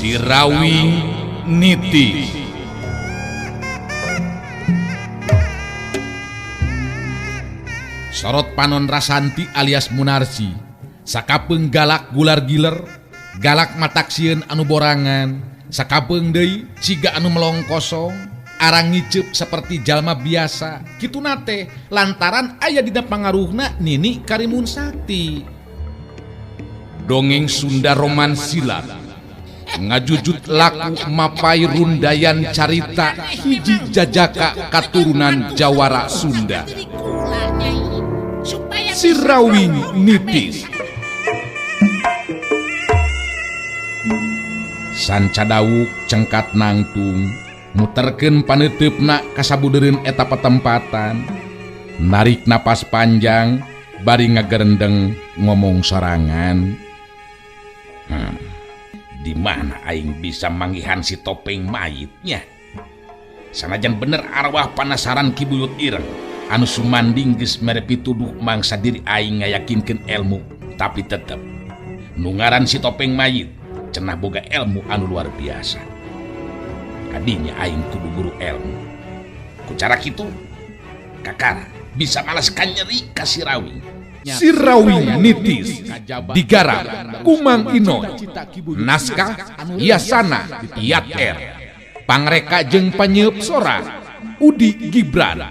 Si Rawing Niti. Sorot Panon Rasanti alias Munarsi, sakapeung galak gular giler, galak mataksieun anu borangan, sakapeung deui ciga anu melong kosong, arang ngiceup seperti jalma biasa, kitu nate lantaran aya dina pangaruhna Nini Karimun Sakti. Dongeng Sunda Romansilat ngajujut laku mapai rundayan carita hiji jajaka katurunan Jawara Sunda. Si Rawing Nitis. Sanca dawuk cengkat nangtung, muterkeun paneuteup kasabudereun eta patempatan, narik napas panjang bari ngagerendeng ngomong sorangan. Di mana aing bisa manggihan si topeng mayitnya? Sanajan bener arwah panasaran kibuyut ireng anu sumanding geus mere pituduh mangsa diri aing ngayakinkeun ilmu, tapi tetep nu ngaran si topeng mayit cenah boga ilmu anu luar biasa. Kadinya aing kudu guru ilmu. Ku cara kitu kakara bisa malaskan nyeri ka si Rawing. Si Rawing Nitis digarap Kumang Inoy, naskah Yasana Yat R, pangreka jeung panyeup sora Udi Gibran,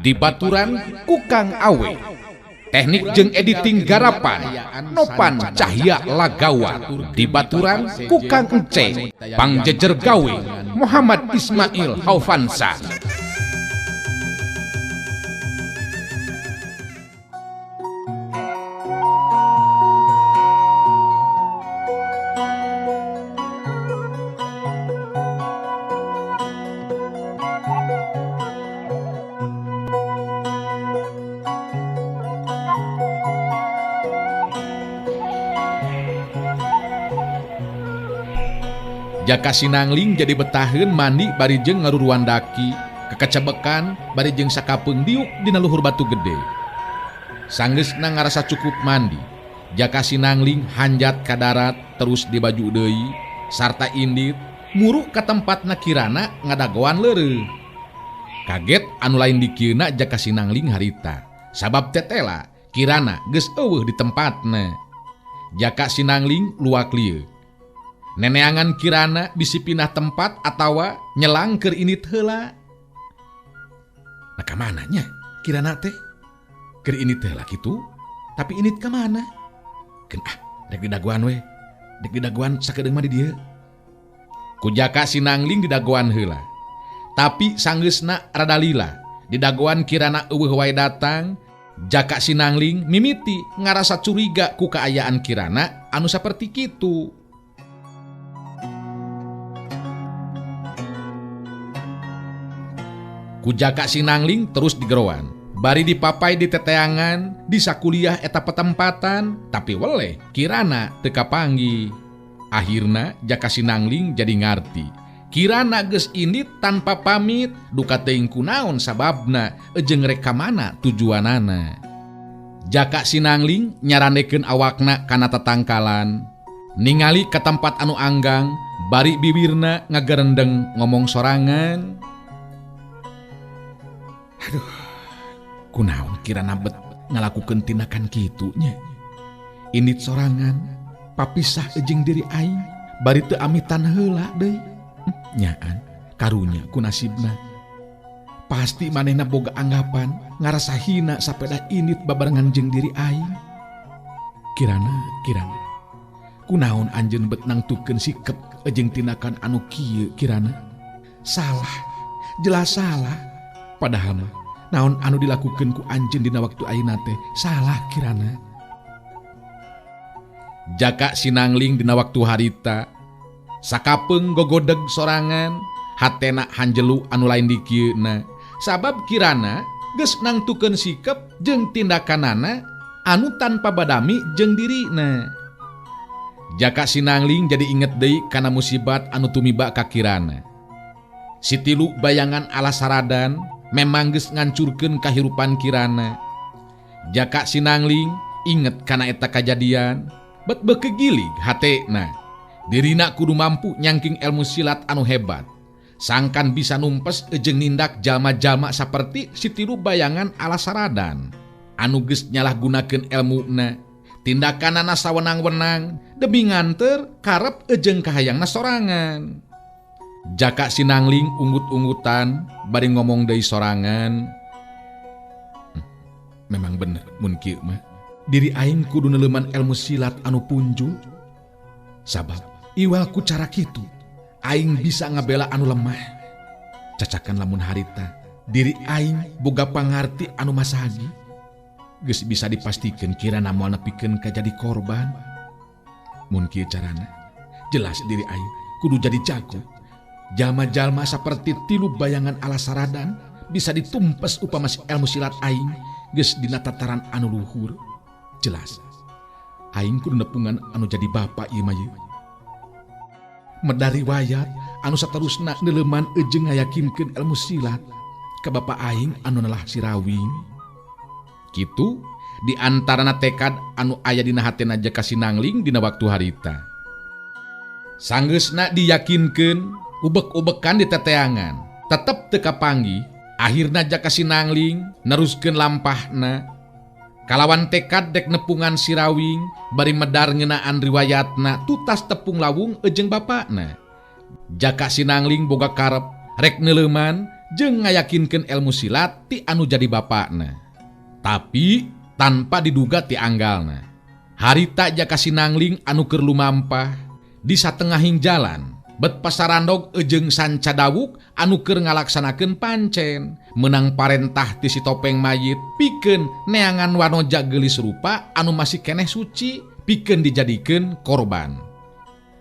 dibaturan Kukang Awe, teknik jeung editing garapan Nopan Cahya Lagawa, dibaturan Kukang Ence, pangjejer gawe Muhammad Ismail Haufansa. Jaka Sinangling jadi betaheun mandi bari jeung ngaruruan daki, kekecebekan bari jeung sakapeung diuk dina luhur batu gede. Sanggeusna ngarasa cukup mandi, Jaka Sinangling hanjat ka darat terus dibaju deui sarta indit muru ka tempatna kirana ngadagoan leureuh. Kaget anu lain dikieuna Jaka Sinangling harita, sabab tetela kirana geus eueuh di tempatna. Jaka Sinangling luak lieu. Neneangan kirana bisi pindah tempat atawa nyelang keur init heula. Nah ka mananya kirana teh? Keur init heula kitu, tapi init ka mana? Keun dek di dagoan we. Dek di dagoan sakedeung mah di dieu. Ku Jaka Sinangling di dagoan heula. Tapi sanggeusna rada lila, di dagoan kirana eueuh wae datang, Jaka Sinangling mimiti ngarasa curiga ku kaayaan kirana anu saperti kitu. Ku Jaka Sinangling terus digerowan, bari dipapai di teteangan, di sakuliah eta petempatan, tapi weleh kirana teu kapanggih. Akhirna Jaka Sinangling jadi ngarti, kirana geus indit tanpa pamit, duka teuing kunaon sababna, jeung rek ka mana tujuanana. Jaka Sinangling nyaranekeun awakna kana tatangkalan, ningali ka tempat anu anggang, bari bibirna ngagerendeng ngomong sorangan. Aduh, kunaon kirana bet ngalakukeun tindakan kitu nya. Indit sorangan, papisah jeung diri aing, bari teu amitan heula deui. Nyaan, karunya ku nasibna. Pasti manehna boga anggapan ngarasa hina sapeda indit babarengan jeung diri aing. Kirana, kunaon anjeun bet nangtukeun sikep jeung tindakan anu kieu kirana? Salah, jelas salah. Padahal mah naon anu dilakukeun ku anjeun dina waktu ayeuna teh salah kirana. Jaka Sinangling dina waktu harita sakapeung gogodeg sorangan, hatena hanjelu anu lain dikieuna, sabab kirana geus nangtukeun sikep jeung tindakanana anu tanpa badami jeung dirina. Jaka Sinangling jadi inget deui kana musibat anu tumiba ka kirana. Si tilu bayangan ala saradan memang geus ngancurkeun kahirupan kirana. Jaka Sinangling inget kana eta kajadian, bet beukegilig hatena. Dirina kudu mampu nyangking ilmu silat anu hebat. Sangkan bisa numpes ejeng nindak jalma-jalma saperti si tilu bayangan ala Saradan. Anu geus nyalahgunakeun ilmuna, tindakanana sawenang-wenang demi nganter karep ejeng kahayangna sorangan. Jaka Sinangling unggut-unggutan bari ngomong deui sorangan. Memang bener mun kieu mah. Diri aing kudu neuleman ilmu silat anu punjul. Sabab iwal ku cara kitu aing bisa ngabela anu lemah. Cacakan lamun harita diri aing boga pangarti anu masagi, geus bisa dipastikeun kirana moal nepikeun ka jadi korban. Mun kieu carana, jelas diri aing kudu jadi jago. Jalma-jalma saperti tilu bayangan ala Saradan bisa ditumpes upama ilmu silat aing geus dina tataran anu luhur. Jelas aing kudu nepungan anu jadi bapa ieu mah ye. Medari riwayat anu saterusna neuleman ejeng ngayakinkeun ilmu silat ka bapa aing anu nalah Sirawing. Kitu di antarana tekad anu aya dina hatena Jaka Sinangling dina waktu harita. Sanggeusna diyakinkeun ubek-ubekan di teteangan tetep teu kapanggih, akhirna Jaka Sinangling neruskeun lampahna kalawan tekad dek nepungan Sirawing bari medar ngeunaan riwayatna tutas tepung lawung ejeng bapakna. Jaka Sinangling boga karep rek neuleman jeung ngayakinkeun ilmu silat ti anu jadi bapakna. Tapi tanpa diduga ti anggalna. Harita Jaka Sinangling anu keur lumampah di satengahing jalan bet pasarandog ejeng Sanca Dawuk anu keur ngalaksanakeun pancen menang parentah ti si Topeng Mayit pikeun neangan wanoja geulis rupa anu masih keneh suci pikeun dijadikeun korban.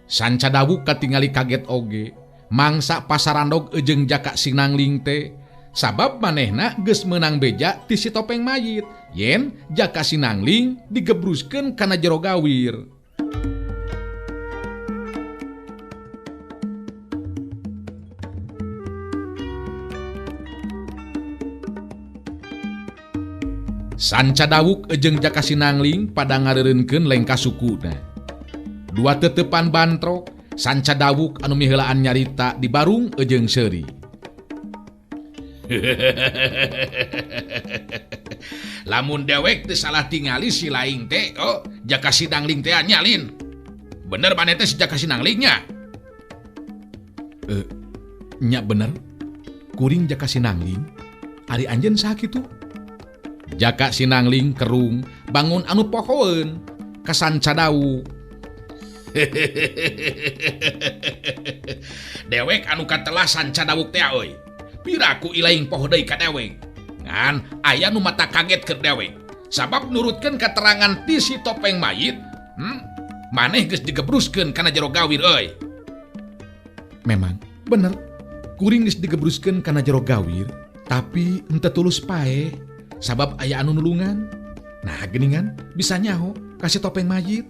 Sanca Dawuk katingali kaget oge mangsa pasarandog ejeng Jaka Sinangling teh sabab manehna geus meunang beja ti si Topeng Mayit yen Jaka Sinangling digebruskeun kana jero gawir. Sanca Dawuk ejeng Jaka Sinangling pada ngareureunkeun lengka sukuna. Dua tetepan bantrok Sanca Dawuk anu miheulaan nyarita di barung ejeng seuri. Lamun dewek teu salah tingali si laing teh, oh Jaka Sinangling teh nyalin. Bener maneh teh si Jaka Sinangling nya? Nya bener. Kuring Jaka Sinangling. Ari anjeun saha kitu? Jaka Sinangling kerung bangun anu pohoeun ka Sanca Dawuk. Dewek anu katelah Sanca Dawuk teh euy. Piraku ilaing poho deui ka dewek. Ngan aya nu mata kaget keur dewek. Sabab nurutkeun katerangan ti si Topeng Mayit, maneh geus digebruskeun kana jero gawir euy. Memang bener. Kuring geus digebruskeun kana jero gawir, tapi henteu tulus pae. Sabab aya anu nulungan. Nah geuningan bisa nyaho kasih Topeng Mayit.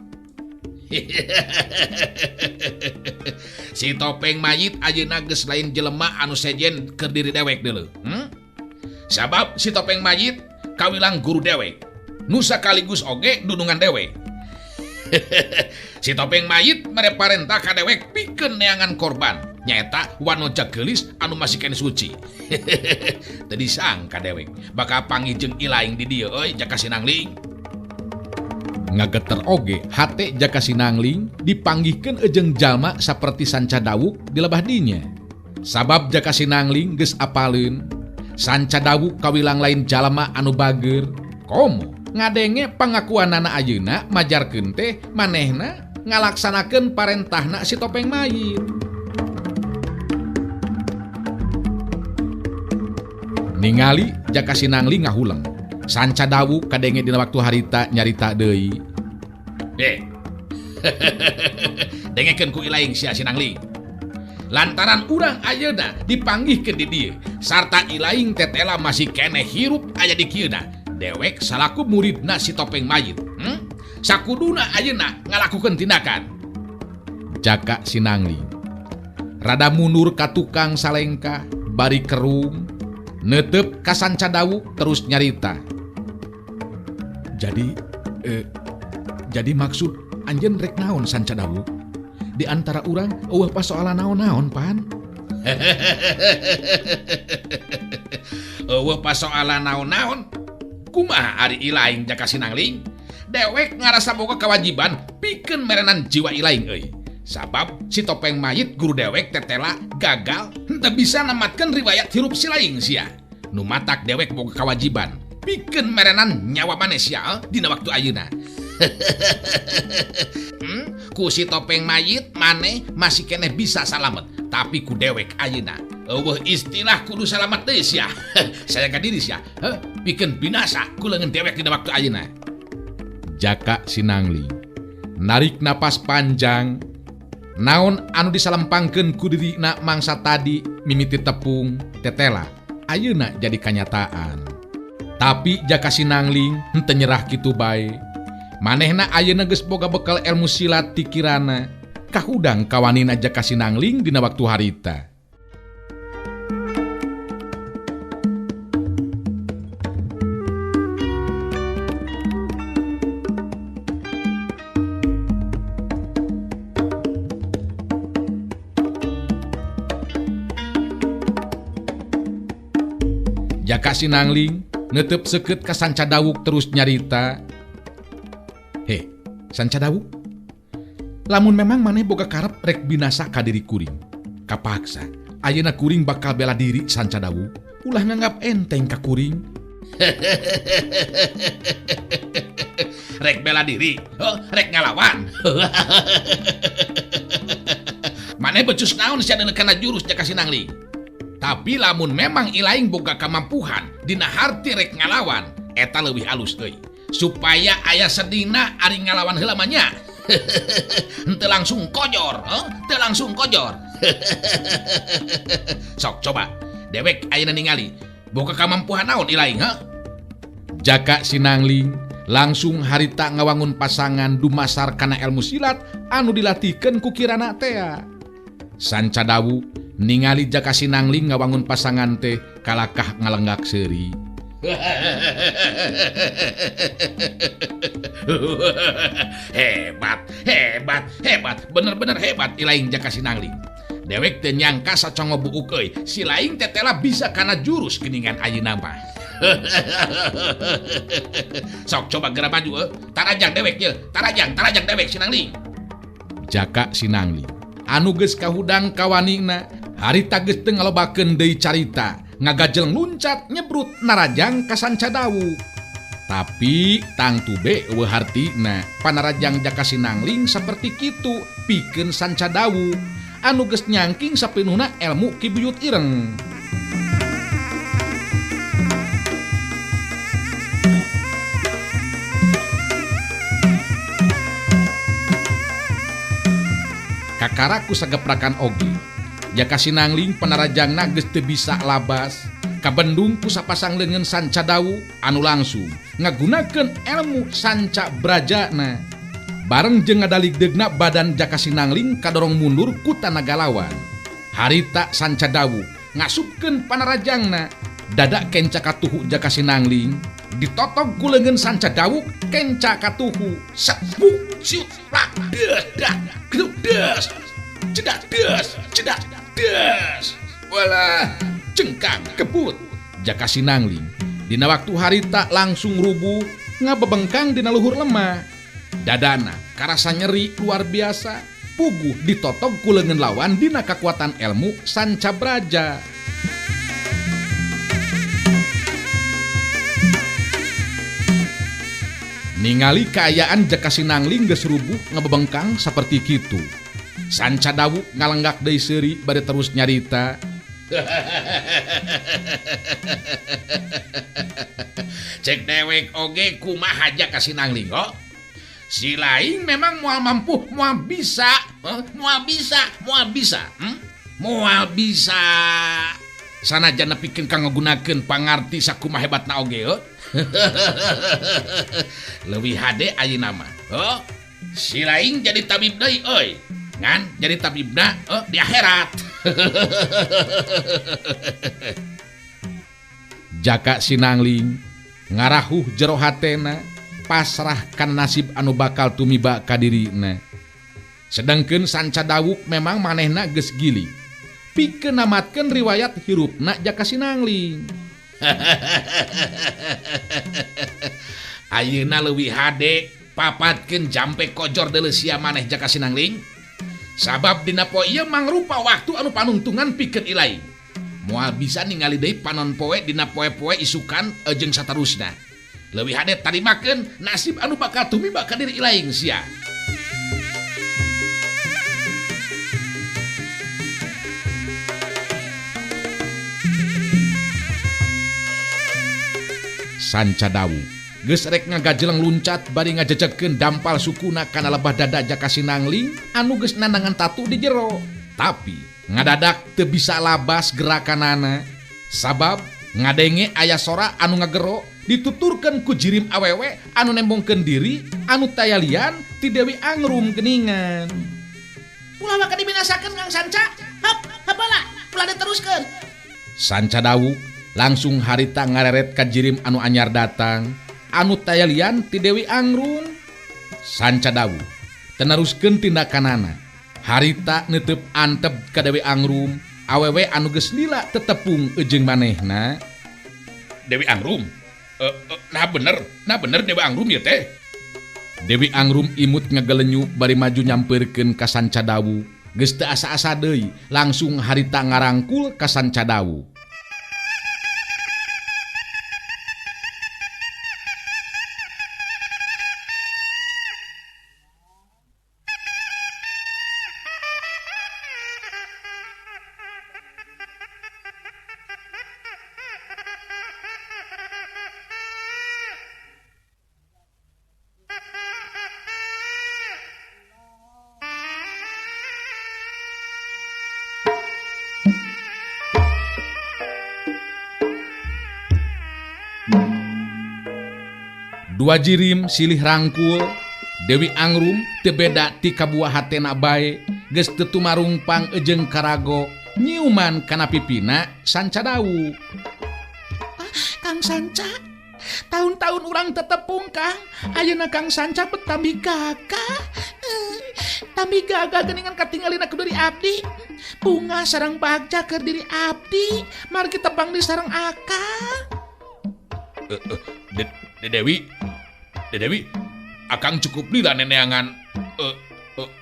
Si Topeng Mayit ayeuna geus lain jelema anu sejen keur diri dewek deuleu. Sabab si Topeng Mayit kawilang guru dewek nu sakaligus oge dunungan dewek. Si Topeng Mayit mere parentah ka dewek pikeun neangan korban nyaeta wanoja geulis anu masih keneh suci. Teu disangka dewek bakal panggih jeung ilaing di dieu euy Jaka Sinangling. Ngageter oge hate Jaka Sinangling dipanggihkeun ejeng jalma saperti Sanca Dawuk di lebah dinya. Sabab Jaka Sinangling geus apaleun Sanca Dawuk kawilang lain jalma anu bageur. Komo ngadenge pangakuanana ayeuna majarkeun teh manehna ngalaksanakeun parentahna si Topeng Mayit. Ningali Jaka Sinangling ngahuleng. Sanca Dawuk kadenge dina waktu harita nyarita deui. Dengekeun ku ilaing sia Sinangling. Lantaran urang ayeuna dipanggihkeun di dieu sarta ilaing tetela masih keneh hirup aya di kieuna. Dewek salaku muridna si Topeng Mayit. Sakuduna ayeuna ngalakukeun tindakan. Jaka Sinangling rada mundur ka tukang salengkah bari kerung neuteup ka Sanca Dawuk terus nyarita. Jadi maksud anjeun rek naon Sanca Dawuk? di antara urang eueuh pasoalan naon-naon pan. Eueuh pasoalan naon-naon. Kumaha ari ilaing jaka sinangling? Dewek ngarasa boga kewajiban pikeun merenan jiwa ilaing euy. Sabab si topeng mayit guru dewek tetela gagal henteu bisa namatkeun riwayat hirup si laing sia. Nu matak dewek boga kewajiban pikeun merenan nyawa manusia dina waktu ayeuna. Ku si topeng mayit maneh masih keneh bisa salamet, tapi ku dewek ayeuna eueuh istilah kudu salamet deui sia. Saya ka diri sia pikeun binasa ku leungeun dewek dina waktu ayeuna. Jaka Sinangling narik napas panjang. Naon anu disalempangkeun ku dirina mangsa tadi mimiti tepung tetela ayeuna jadi kanyataan. Tapi Jaka Sinangling henteu nyerah kitu bae. Manehna ayeuna geus boga bekal ilmu silat ti kirana kahudang kawanina Jaka Sinangling dina waktu harita. Jaka Sinangling ngetep seket ka Sanca Dawuk terus nyarita. He, Sanca Dawuk, lamun memang maneh boga karep rek binasa ka diri kuring, kapaksa ayeuna kuring bakal bela diri Sanca Dawuk. Ulah nganggap enteng ka kuring. Rek bela diri, rek ngalawan. Maneh becus naon sia kana jurus Jaka Sinangling. Tapi lamun memang ilaing boga kamampuhan dina harti rek ngalawan, eta leuwih alus euy. Supaya aya sedina ari ngalawan heula mah nya. Henteu langsung kojor, teu langsung kojor. Sok coba, dewek ayeuna ningali boga kamampuhan naon ilaing, Jaka Sinangling langsung harita ngawangun pasangan dumasar kana ilmu silat anu dilatihkeun ku kirana tea. Sanca Dawuk ningali Jaka Sinangling ngawangun pasangan teh kalakah ngalenggak seuri. Hebat, bener-bener hebat ilaing Jaka Sinangling. Dewek teu nyangka sacongo buuk euy, si laing tetela bisa kana jurus geuningan ayeuna mah. Sok coba geura maju, tarajang dewek ye, tarajang dewek Sinangling. Jaka Sinangling anu geus kahudang kawanina harita geus teu ngalobakeun deui carita, ngagajel luncat nyebrut narajang ka Sanca Dawuk. Tapi tangtu be eueuh hartina panarajang Jaka Sinangling saperti kitu pikeun Sanca Dawuk anu geus nyangking sapenuhna ilmu Ki Buyut Ireng. Kakaraku sageprakan oge, Jaka Sinangling panarajangna geus teu bisa labas kabendung ku sapasang leungeun Sanca Dawuk anu langsung ngagunakeun ilmu Sanca Brajana. Bareng jeung ngadaligdeugna badan Jaka Sinangling kadorong mundur ku tanaga lawan. Harita Sanca Dawuk ngasupkeun panarajangna, dadak kenca katuhu Jaka Sinangling ditotog ku leungeun Sanca Dawuk kenca katuhu. Sapuk siut plak dak geduk des cedak des. Walah cengkang kebut Jaka Sinangling dina waktu harita langsung rubuh ngabebengkang dina luhur lemah. Dadana karasa nyeri luar biasa, puguh ditotog ku leungeun lawan dina kakuatan ilmu Sanca Braja. Ningali kaayaan Jaka Sinangling geus rubuh ngabebengkang saperti kitu, Sanca Dawuk ngalenggak deui seuri bade terus nyarita. Cek dewek oge kumaha Jaka Sinangling, si laing memang moal mampu, moal bisa, moal bisa. Sanajan nepikeun kang ngagunakeun pangarti sakumaha hebatna oge, leuwih hade ayeuna mah. Si laing jadi tabib deui euy. Ngan jadi tabibna di akhirat. Jaka Sinangling ngarahuh jero hatena pasrah kana nasib anu bakal tumiba ka dirina. Sedangkan Sanca Dawuk memang manehna geus gili pikeun namatkeun riwayat hirupna Jaka Sinangling. Ayeuna leuwih hade papatkeun jampe kojor deuleu sia maneh Jaka Sinangling. Sabab dina poe ieu mangrupa waktu anu panungtungan pikeun Ilaing. Moal bisa ningali deui panon poe dina poe-poe isukan jeung saterusna. Leuwih hade tarimakeun nasib anu bakal tumiba ka diri Ilaing sia. Sanca Dawuk geus rek ngagajeleng luncat bari ngajejekeun dampal sukuna kana lebah dada Jaka Sinangling anu geus nandangan tatu di jero. Tapi ngadadak teu bisa labas gerakanana sabab ngadenge aya sora anu ngagero dituturkeun ku jirim awewe anu nembongkeun diri anu tayalian ti Dewi Angrum geuningan. Ulah bakal dibinasakeun Kang Sanca. Hap, hapalah, ulah diteruskeun. Sanca Dawuk langsung harita ngareret ka jirim anu anyar datang anu tayalian ti Dewi Angrum. Sanca Dawuk teneruskeun tindakanana. Harita neuteup antep ka Dewi Angrum awewe anu geus lila tetepung jeung manehna. Dewi Angrum? Nah bener Dewi Angrum ya teh. Dewi Angrum imut ngagelenyu bari maju nyampeurkeun ka Sanca Dawuk. Geus teu asa-asa deui langsung harita ngarangkul ka Sanca Dawuk. Dua jirim silih rangkul. Dewi Angrum teu beda ti kabuah hatena bae geus teu tumarungpang jeung karago nyiuman kana pipina Sanca Dawuk. Kang Sanca, tahun-tahun urang tetepung Kang. Ayeuna Kang Sanca betambi gagah. Tambi gagah geuningan katingalina ku diri abdi. Bunga sareng bagja keur diri abdi. Margi tepang di sareng akang. Dewi, akang cukup lila neneangan.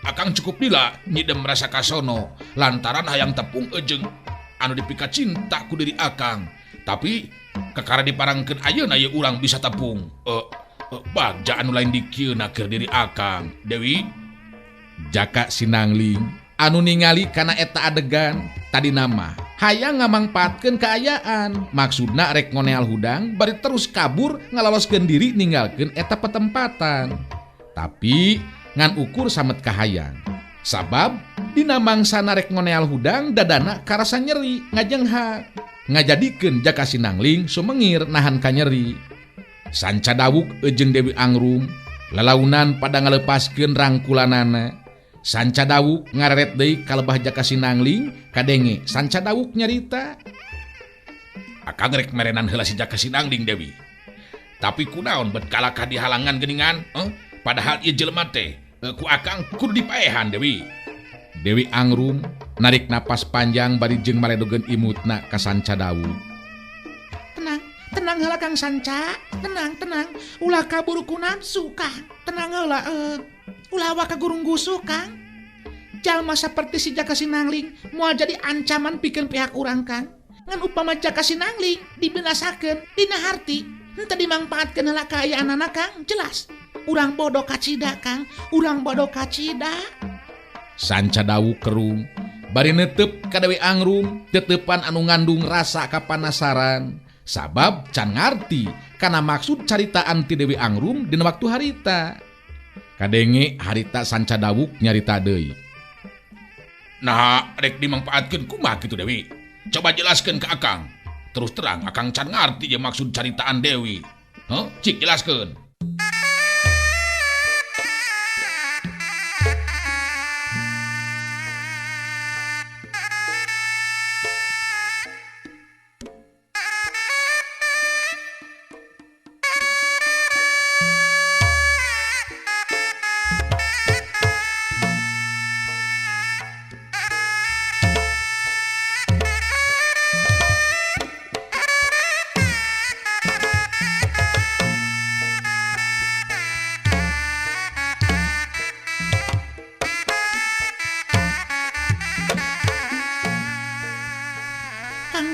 Akang cukup lila nyidem rasa kasono lantaran hayang tepung jeung anu dipika cinta ku diri akang. Tapi kakara diparangkeun ayeuna ye urang bisa tepung bagja anu lain dikieuna keur diri akang. Dewi, Jaka Sinangling anu ningali kana eta adegan tadi nama hayang ngamangpaatkeun kaayaan. Maksudna rek ngoneal hudang bari terus kabur ngalaloskeun diri ninggalkeun eta petempatan. Tapi ngan ukur samet kahayang. Sabab dina mangsana rek ngoneal hudang dadana karasa nyeri ngajenghak. Ngajadikeun Jaka Sinangling sumengir nahan ka nyeri. Sanca Dawuk jeung Dewi Angrum lalaunan pada ngalepaskeun rangkulanana. Sanca Dawuk ngareret deui ka lebah Jaka Sinangling kadenge Sanca Dawuk nyarita. akang rek merenan heula si Jaka Sinangling Dewi. Tapi kunaon bet kalakah di halangan geuningan? Padahal ieu jelema teh ku akang kudu dipaehan Dewi. Dewi Angrum narik napas panjang bari jeung maledogeun imutna ka Sanca Dawuk. Tenang heula Kang Sanca, tenang. Ulah kabur ku nafsu Kang. Tenang heula, ulah waka gurung gusu Kang. Jalma saperti si Jaka Sinangling moal jadi ancaman pikeun pihak urang Kang. Ngan upama Jaka Sinangling dibinasakeun dina harti, henteu dimangpaatkeun heula kaayaanana Kang, jelas urang bodoh kacida Kang, urang bodoh kacida. Sanca Dawuk kerung bari neuteup ka Dewi Angrum tetepan anu ngandung rasa kapanasaran. Sabab can ngarti kana maksud caritaan ti Dewi Angrum dina waktu harita. Kadenge harita Sanca Dawuk nyarita deui. Nah, rek dimangpaatkeun kumaha kitu Dewi? Coba jelaskeun ke akang. Terus terang akang can ngarti je maksud caritaan Dewi. Cik jelaskeun.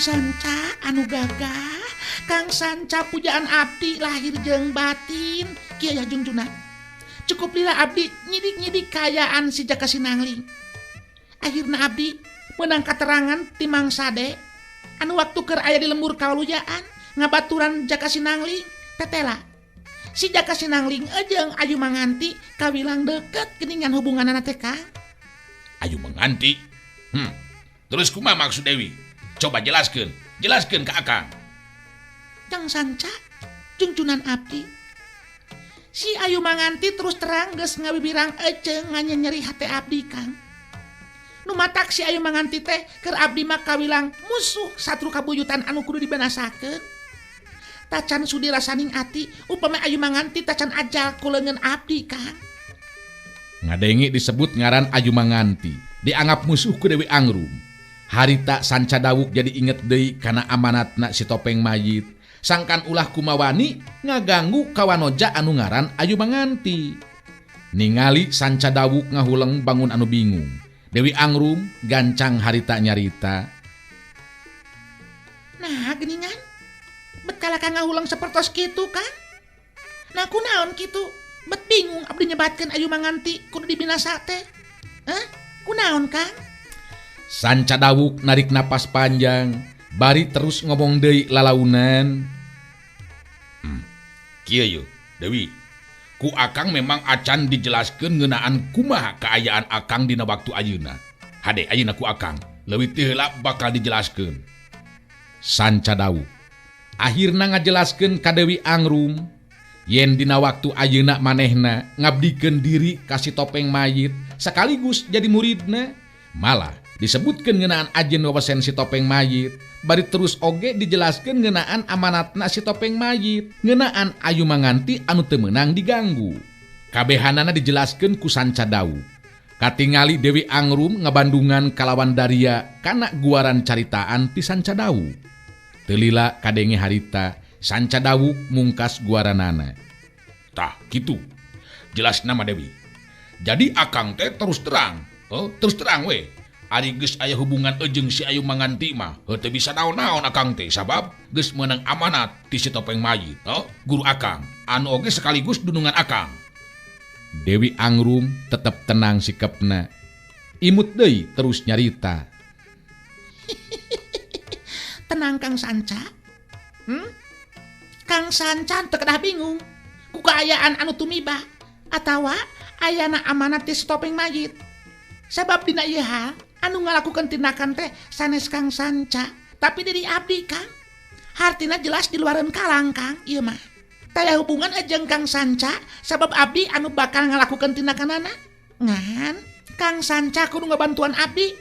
Sanca anu gagah, Kang Sanca pujaan abdi lahir jeung batin. Kieu ya Jungjuna. Cukup lila abdi nyidik-nyidik kayaan si Jaka Sinangling. Akhirna abdi menang katerangan ti Mang Sade anu waktu keur aya di lembur kauluyaan ngabaturan Jaka Sinangling tetela. Si Jaka Sinangling jeung Ayu Manganti kawilang deket geuningan hubunganna teh Kang. Ayu Manganti. Terus kumaha maksud Dewi? Coba jelaskeun ka Akang. Kang Sanca, Junjunan abdi. Si Ayu Manganti terus terang geus ngabibirang eceung nyeri hate abdi Kang. Nu matak si Ayu Manganti teh keur abdi mah kawilang musuh satru kabuyutan anu kudu dibanasakeun. Tacan sudi rasaning ati upami Ayu Manganti tacan ajal ku leungeun abdi Kang. Ngadengi disebut ngaran Ayu Manganti, dianggap musuh ku Dewi Angrum. Harita Sanca Dawuk jadi inget deui kana amanatna si Topeng Mayit. Sangkan ulah kumawani ngaganggu kawanoja anu ngaran Ayu Manganti. Ningali Sanca Dawuk ngahuleng bangun anu bingung. Dewi Angrum gancang harita nyarita. Nah geuningan, bet kala Kang ngahuleng sapertos kitu Kang. Nah kunaon kitu? Bet bingung abdi nyebatkeun Ayu Manganti kudu dibinasa teh. Kunaon Kang? Sanca Dawuk narik napas panjang, bari terus ngomong deui lalaunan. Kieu yeuh, Dewi. Ku Akang memang acan dijelaskeun ngeunaan kumaha kaayaan Akang dina waktu ayeuna. Hade ayeuna ku Akang, leuwih teu heula bakal dijelaskeun. Sanca Dawuk akhirna ngajelaskeun ka Dewi Angrum yen dina waktu ayeuna manehna ngabdikeun diri ka si Topeng Mayit sekaligus jadi muridna. Malah disebutkeun ngeunaan ajeun wewesen si Topeng Mayit, bari terus oge dijelaskeun ngeunaan amanatna si Topeng Mayit, ngeunaan Ayu Manganti anu teu meunang diganggu. Kabehanana dijelaskeun ku Sanca Dawuk. Katingali Dewi Angrum ngabandungan kalawan Daria kana guaran caritaan ti Sanca Dawuk. Teu lila kadenge harita Sanca Dawuk mungkas guaranana. Tah kitu. Jelas nama Dewi. Jadi Akang teh terus terang we. Ari geus aya hubungan jeung si Ayu Manganti mah teu bisa naon-naon Akang teh sabab geus meunang amanat ti si Topeng Mayit, guru Akang anu oge sekaligus dunungan Akang. Dewi Angrum tetep tenang sikepna. Imut deui terus nyarita. Tenang Kang Sanca. Kang Sanca teu kedah bingung ku kaayaan anu tumiba atawa ayana amanat ti si Topeng Mayit. Sabab dina ieu hal anu ngalakukeun tindakan teh sanes Kang Sanca, tapi diri abdi Kang. Hartina jelas di luareun kalang Kang, ieu mah. Taya hubungan jeung Kang Sanca sabab abdi anu bakal ngalakukeun tindakanana. Ngan Kang Sanca kudu ngabantuan abdi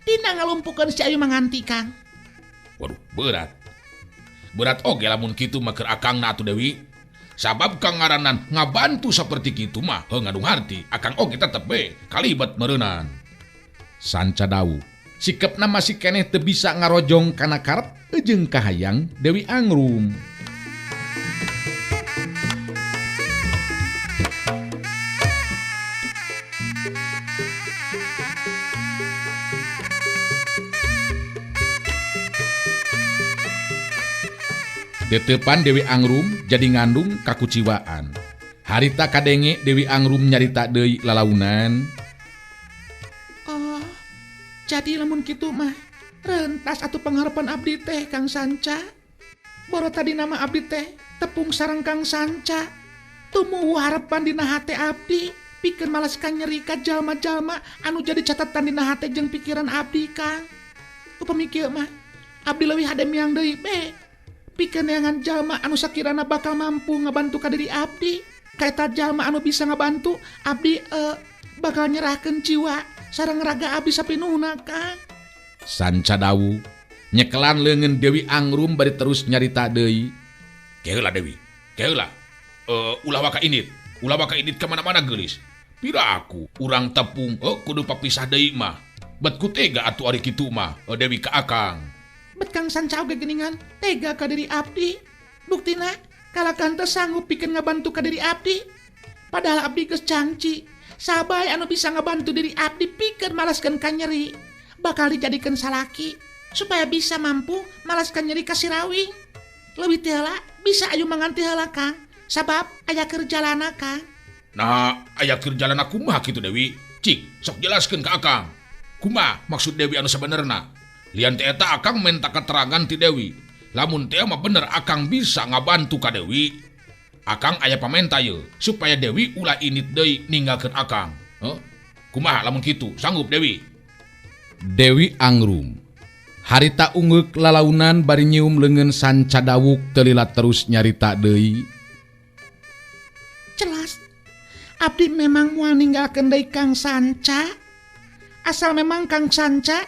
dina ngalumpukeun si Ayu Manganti Kang. Waduh, berat. Berat oge lamun kitu mah keur Akangna atuh Dewi. Sabab Kang ngaranan ngabantu saperti kitu mah ngadung harti Akang oge tetep we kalibat meureunnan. Sanca Dawuk sikepna masih keneh teu bisa ngarojong kana karep jeung kahayang Dewi Angrum. Detepan Dewi Angrum jadi ngandung kakuciwaan. Harita kadenge Dewi Angrum nyarita deui lalaunan. Oh, jadi lamun kitu mah rentas atuh pangharepan abdi teh Kang Sanca. Boro tadi nama abdi teh tepung sareng Kang Sanca. Tumuhu harepan dina hate abdi, pikeun maleskan nyeri ka jalma-jalma anu jadi catatan dina hate jeung pikiran abdi Kang. Upami kieu mah abdi leuwih hade miang deui be. Pikeun neangan jalma anu sakirana bakal mampu ngabantu ka diri abdi. Kaeta jalma anu bisa ngabantu abdi bakal nyerahkeun jiwa sareng raga abdi sapinuhna Kang. Sanca Dawuk nyekelan leungeun Dewi Angrum bari terus nyarita deui. Keheula Dewi, keheula. Ulah waka init kemana-mana geulis. Pira aku urang tepung kudu papisah deui mah. Bet ku tega atuh ari kitu mah Dewi ka Akang. Bet Kang Sanca oge geuningan tega ka diri abdi. Buktina kalakan teu sanggup pikeun ngabantu ka diri abdi. Padahal abdi geus janji sabae anu bisa ngabantu diri abdi pikeun malaskeun ka nyeri bakal dijadikeun salaki. supaya bisa mampu malaskan nyeri ka Sirawing. Leuwih teu heula bisa ayu manganti heula Kang, sabab aya kerja lana Kang. Nah, aya kerjaan aku mah gitu Dewi. Cik, sok jelaskeun ka Akang. Kumaha maksud Dewi anu sabenerna? Lian teh eta Akang minta keterangan ti Dewi. Lamun teh mah bener Akang bisa ngabantu ka Dewi. Akang aya pamenta ye supaya Dewi ulah init deui ninggalkeun Akang. Kumaha lamun kitu? Sanggup Dewi? Dewi Angrum harita ungeuk lalaunan bari nyium leungeun Sanca Dawuk telila terus nyarita deui. Jelas, abdi memang moal ninggalkeun deui Kang Sanca. Asal memang Kang Sanca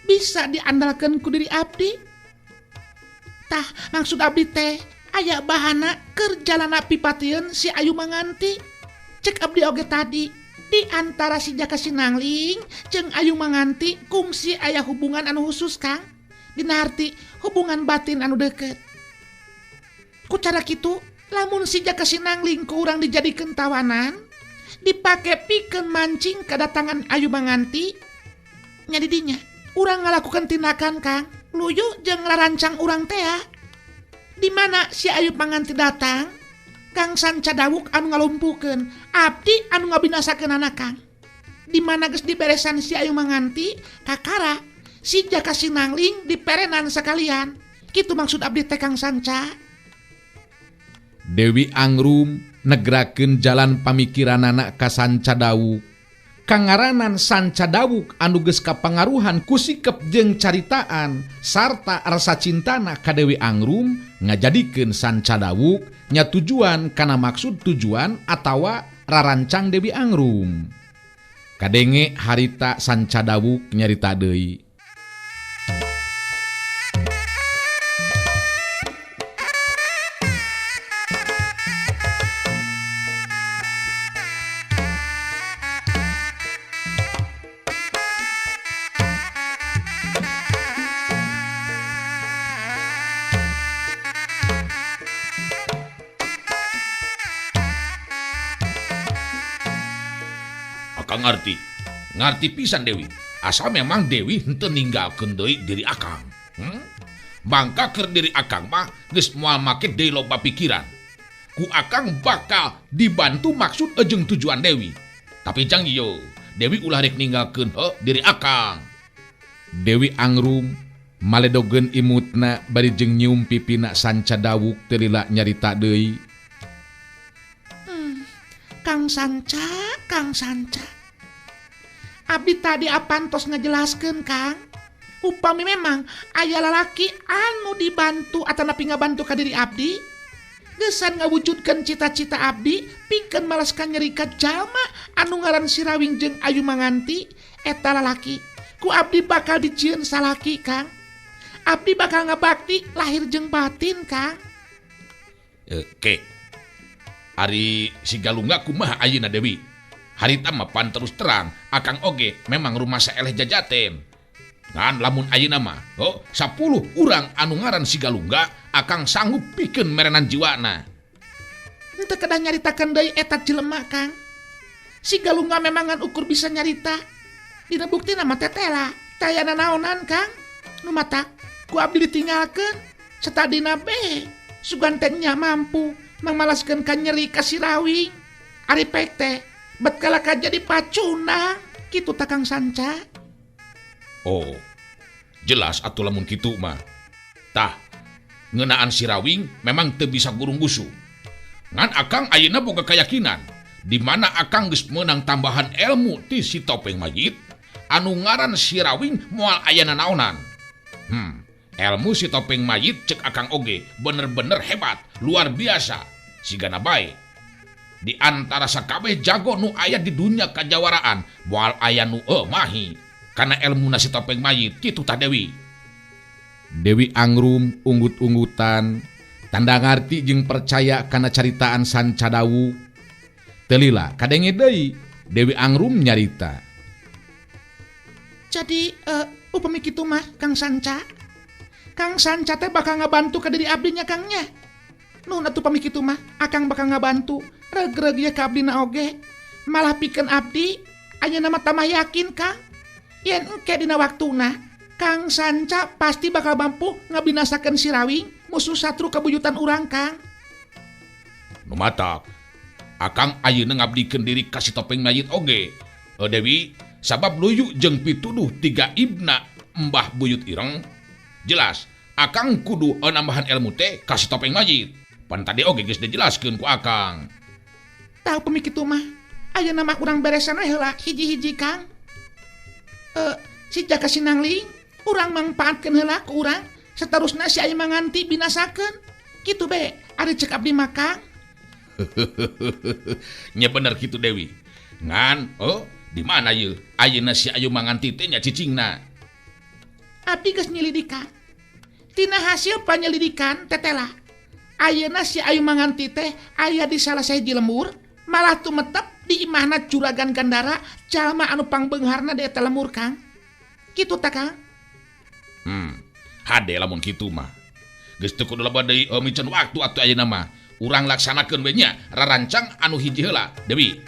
bisa diandalkeun ku diri abdi. Tah, maksud abdi teh aya bahana keur jalana pipatieun si Ayu Manganti. Cek abdi oge tadi, di antara si Jaka Sinangling jeung Ayu Manganti kungsi aya hubungan anu khusus Kang. Dina arti hubungan batin anu deukeut. Ku cara kitu, lamun si Jaka Sinangling ku urang dijadikeun tawanan, dipake pikeun mancing kedatangan Ayu Manganti, nya di dinya urang ngalakukeun tindakan Kang luyu jeung larancang urang teh. Di mana si Ayu Manganti datang, Kang Sanca Dawuk anu ngalumpukeun, abdi anu ngabinasakeun anak Kang. Di mana geus diberesan si Ayu Manganti, kakara si Jaka Sinangling diperenan sakalian. Kitu maksud abdi teh Kang Sanca. Dewi Angrum negrakeun jalan pamikiranana ka Sanca Dawuk. Kangaranan Sanca Dawuk anu geus kapangaruhan ku sikep jeung caritaan sarta rasa cintana ka Dewi Angrum ngajadikeun Sanca Dawuk nya tujuan kana maksud tujuan atawa rarancang Dewi Angrum. Kadenge harita Sanca Dawuk nyarita deui. Akang ngarti pisan Dewi. Asal memang Dewi henteu ninggalkeun deui diri Akang. Mangka keur diri Akang mah geus moal make deui loba pikiran. Ku Akang bakal dibantu maksud jeung tujuan Dewi. Tapi jang ieu, Dewi ulah rek ninggalkeun diri Akang. Dewi Angrum maledogeun imutna bari jeung nyium pipina Sanca Dawuk telila nyarita deui. Kang Sanca. Abdi tadi apantos ngajelaskeun Kang. Upami memang aya lalaki anu dibantu atanapi ngabantu ka diri abdi, geusan ngawujudkeun cita-cita abdi pikeun malaskan nyeri ka jalma anu ngaran Sirawing jeung Ayu Manganti, eta lalaki ku abdi bakal dijieun salaki Kang. Abdi bakal ngabakti lahir jeung batin Kang. Ari si Galungga kumaha ayeuna Dewi? Harita mah pan terus terang Akang oge memang rumah saeleh jajaten. Ngan lamun ayeuna mah 10 urang anu ngaran si Galungga Akang sanggup pikeun merenan jiwana. Henteu kedah nyaritakeun deui eta jelema Kang. Si Galungga memang ngan ukur bisa nyarita. Dina buktina mah tetela tayana naonan Kang. Nu matak ku abdi ditinggalkeun satadina be sugantenya mampu mangmalaskeun ka nyeri ka Sirawing. Ari pek teh bet kala ka jadi pacuna kitu ta Kang Sanca. Oh, jelas atuh lamun kitu mah. Tah, ngeunaan Sirawing memang teu bisa gurung-gusu. Ngan Akang ayeuna boga kayakinan di mana Akang geus meunang tambahan ilmu ti si Topeng Mayit anu ngaran Sirawing moal ayana naonan. Ilmu si Topeng Mayit cek Akang oge bener-bener hebat, luar biasa. Sigana bae di antara sakabeh jago nu aya di dunia kajawaraan moal aya nu mahi kana elmuna si Topeng Mayit kitu tah Dewi. Dewi Angrum unggut-unggutan tanda ngarti jeung percaya kana caritaan Sanca Dawuk. Telila kadenge deui Dewi Angrum nyarita. Jadi upami kitu mah Kang Sanca teh bakal ngabantu ka diri abdinya Kangnya. Nuhun atuh pami kitu mah Akang bakal ngabantu regreg ye ka abdina oge. Malah pikeun abdi ayeuna mah tamah yakin Kang yen engke dina waktuna Kang Sanca pasti bakal mampu ngabinasakeun si Rawing musuh satru kabuyutan urang Kang. Nu matak akang ayeuna ngabdikeun diri ka si topeng mayit oge. Dewi sabab luyu jeung pituduh tiga ibna Mbah Buyut Ireng. Jelas akang kudu nambahan ilmu teh ka si topeng mayit. Pan tadi oge geus dijelaskeun ku akang. Tahu pemikitu mah ayeuna mah urang beresan we heula hiji-hiji Kang. Si Jaka Sinangling urang mangpaatkeun heula ku urang saterusna si aya manganti binasakeun. Kitu be ari cek abdi mah Kang. Nya bener kitu Dewi. Ngan, di mana ye? Ayeuna si Ayu manganti teh nya cicingna. Abdi geus nyelidikan. Tina hasil penyelidikan tetela. Ayeuna si Ayu manganti teh aya di salah sahiji lembur, malah tumetep di imahna Juragan Gandara, jalma anu pangbeungharna di eta lembur Kang. Kitu tah Kang. Hade lamun kitu mah. Geus teu kudu loba deui micen waktu atuh ayeuna mah. Urang laksanakeun we nya rarancang anu hiji heula, Dewi.